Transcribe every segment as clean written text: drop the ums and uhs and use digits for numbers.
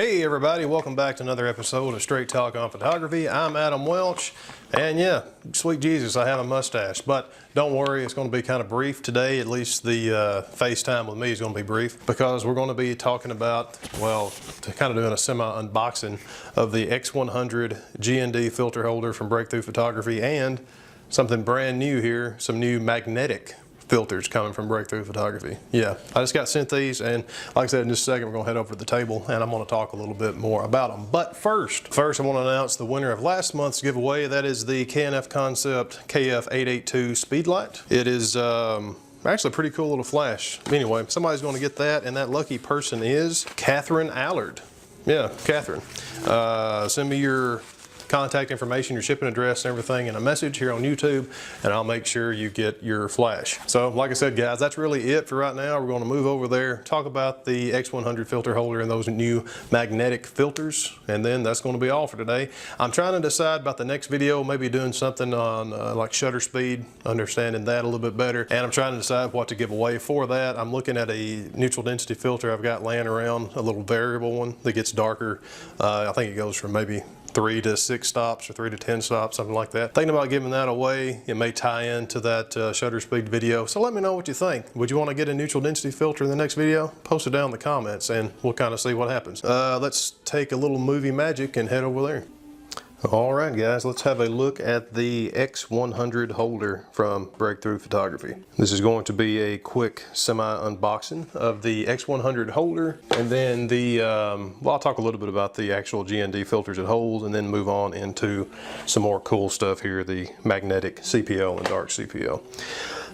Hey everybody, welcome back to another episode of Straight Talk on Photography. I'm Adam Welch, and yeah, sweet Jesus, I have a mustache, but don't worry, it's going to be kind of brief today. At least the FaceTime with me is going to be brief, because we're going to be talking about, well, kind of doing a semi-unboxing of the X100 G&D filter holder from Breakthrough Photography, and something brand new here, some new magnetic filters coming from Breakthrough Photography. Yeah, I just got sent these, and like I said, in just a second we're going to head over to the table and I'm going to talk a little bit more about them. But first I want to announce the winner of last month's giveaway. That is the K&F Concept KF882 Speedlight. It is actually a pretty cool little flash. Anyway, somebody's going to get that, and that lucky person is Catherine Allard. Yeah, Catherine. Send me your contact information, your shipping address, and everything in a message here on YouTube, and I'll make sure you get your flash. So like I said, guys, that's really it for right now. We're going to move over there, talk about the X100 filter holder and those new magnetic filters, and then that's going to be all for today. I'm trying to decide about the next video, maybe doing something on like shutter speed, understanding that a little bit better, and I'm trying to decide what to give away for that. I'm looking at a neutral density filter I've got laying around, a little variable one that gets darker. I think it goes from maybe 3 to 6 stops or 3 to 10 stops, something like that. Thinking about giving that away. It may tie into that shutter speed video. So let me know what you think. Would you want to get a neutral density filter in the next video? Post it down in the comments and we'll kind of see what happens. Let's take a little movie magic and head over there. All right, guys, let's have a look at the X100 holder from Breakthrough Photography. This is going to be a quick semi-unboxing of the X100 holder, and then the, well, I'll talk a little bit about the actual G&D filters it holds, and then move on into some more cool stuff here, the magnetic CPL and dark CPL.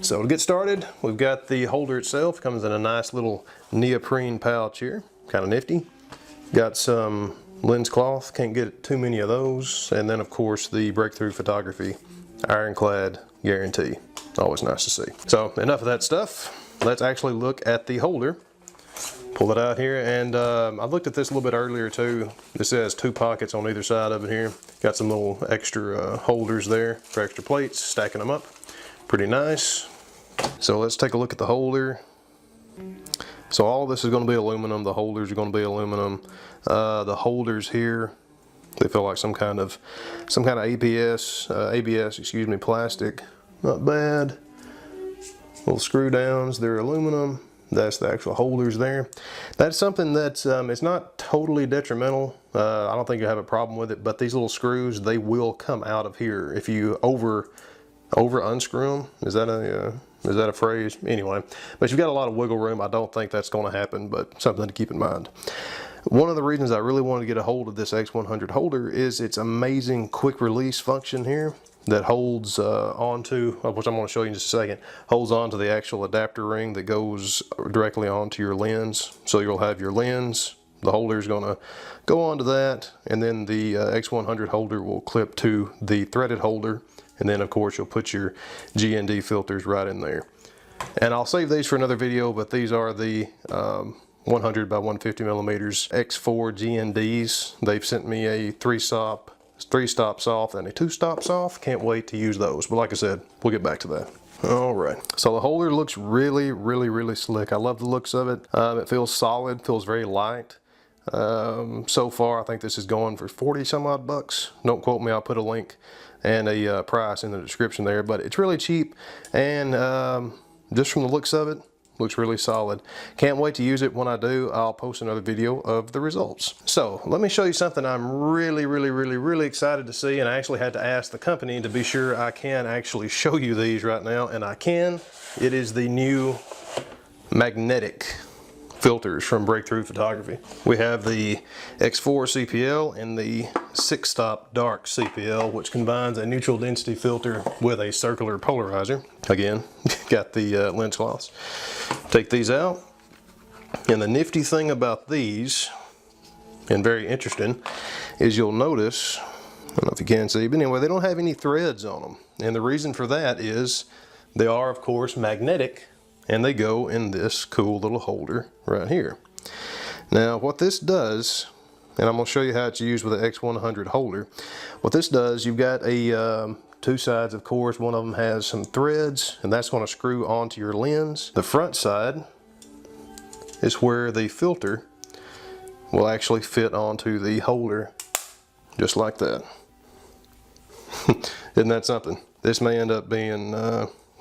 So to get started, we've got the holder itself. It comes in a nice little neoprene pouch here, kind of nifty. Got some lens cloth, can't get too many of those, and then of course the Breakthrough Photography ironclad guarantee. Always nice to see. So enough of that stuff. Let's actually look at the holder. Pull it out here, and I looked at this a little bit earlier too. This has 2 pockets on either side of it here. Got some little extra holders there for extra plates, stacking them up. Pretty nice. So let's take a look at the holder. So all this is going to be aluminum. The holders are going to be aluminum. The holders here, they feel like some kind of ABS, plastic. Not bad. Little screw downs. They're aluminum. That's the actual holders there. That's something that's it's not totally detrimental. I don't think you have a problem with it. But these little screws, they will come out of here if you over unscrew them. Is that a phrase? Anyway, but you've got a lot of wiggle room. I don't think that's going to happen, but something to keep in mind. One of the reasons I really wanted to get a hold of this X100 holder is its amazing quick release function here that holds onto, which I'm going to show you in just a second, holds onto the actual adapter ring that goes directly onto your lens. So you'll have your lens, the holder is going to go onto that, and then the X100 holder will clip to the threaded holder. And then of course you'll put your G&D filters right in there. And I'll save these for another video, but these are the 100 by 150 millimeters X4 G&Ds. They've sent me a 3-stop soft and a 2-stop soft. Can't wait to use those. But like I said, we'll get back to that. All right, so the holder looks really slick. I love the looks of it. It feels solid, feels very light. So far I think this is going for 40 some odd bucks. Don't quote me, I'll put a link and a price in the description there, but it's really cheap, and just from the looks of it, looks really solid. Can't wait to use it. When I do, I'll post another video of the results. So let me show you something I'm really excited to see, and I actually had to ask the company to be sure I can actually show you these right now, and I can. It is the new magnetic filters from Breakthrough Photography. We have the X4 CPL and the 6-stop dark CPL, which combines a neutral density filter with a circular polarizer. Again, got the lens cloths. Take these out, and the nifty thing about these, and very interesting, is you'll notice, I don't know if you can see, but anyway, they don't have any threads on them. And the reason for that is they are, of course, magnetic, and they go in this cool little holder right here. Now what this does, and I'm going to show you how it's used with the X100 holder. What this does, you've got a 2 sides, of course. One of them has some threads, and that's going to screw onto your lens. The front side is where the filter will actually fit onto the holder just like that. Isn't that something? This may end up being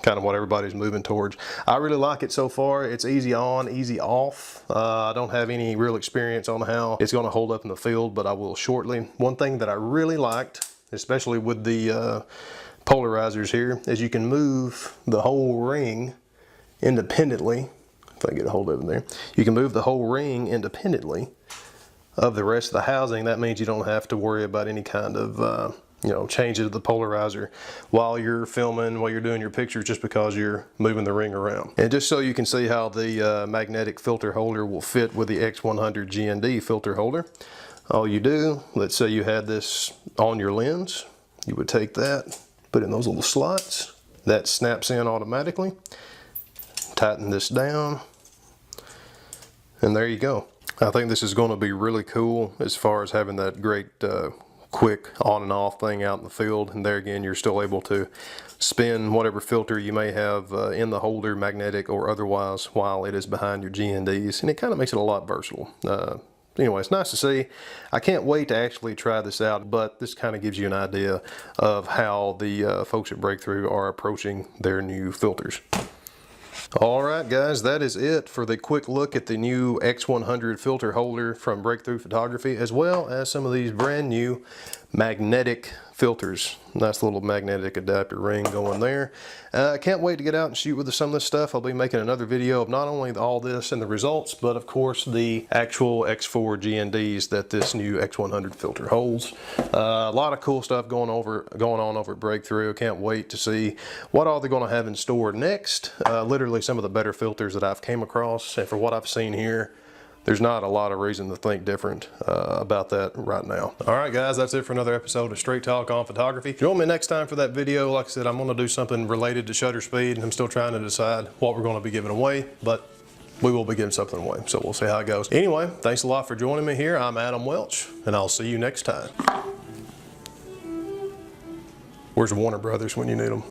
kind of what everybody's moving towards. I really like it so far. It's easy on, easy off. I don't have any real experience on how it's going to hold up in the field, but I will shortly. One thing that I really liked, especially with the polarizers here, is you can move the whole ring independently. If I get a hold of it there, you can move the whole ring independently of the rest of the housing. That means you don't have to worry about any kind of you know, changes to the polarizer while you're filming, while you're doing your pictures, just because you're moving the ring around. And just so you can see how the magnetic filter holder will fit with the X100 GND filter holder, all you do, let's say you had this on your lens, you would take that, put in those little slots, that snaps in automatically, tighten this down, and there you go. I think this is going to be really cool as far as having that great quick on and off thing out in the field. And there again, you're still able to spin whatever filter you may have in the holder, magnetic or otherwise, while it is behind your GNDs, and it kind of makes it a lot versatile. Anyway, it's nice to see. I can't wait to actually try this out, but this kind of gives you an idea of how the folks at Breakthrough are approaching their new filters. Alright guys, that is it for the quick look at the new X100 filter holder from Breakthrough Photography, as well as some of these brand new magnetic filters. Nice little magnetic adapter ring going there. I can't wait to get out and shoot with some of this stuff. I'll be making another video of not only all this and the results, but of course the actual X4 GNDs that this new X100 filter holds. A lot of cool stuff going on over at Breakthrough. Can't wait to see what all they're going to have in store next. Literally some of the better filters that I've came across, and for what I've seen here, there's not a lot of reason to think different about that right now. All right, guys, that's it for another episode of Straight Talk on Photography. Join me next time for that video. Like I said, I'm going to do something related to shutter speed, and I'm still trying to decide what we're going to be giving away, but we will be giving something away, so we'll see how it goes. Anyway, thanks a lot for joining me here. I'm Adam Welch, and I'll see you next time. Where's Warner Brothers when you need them?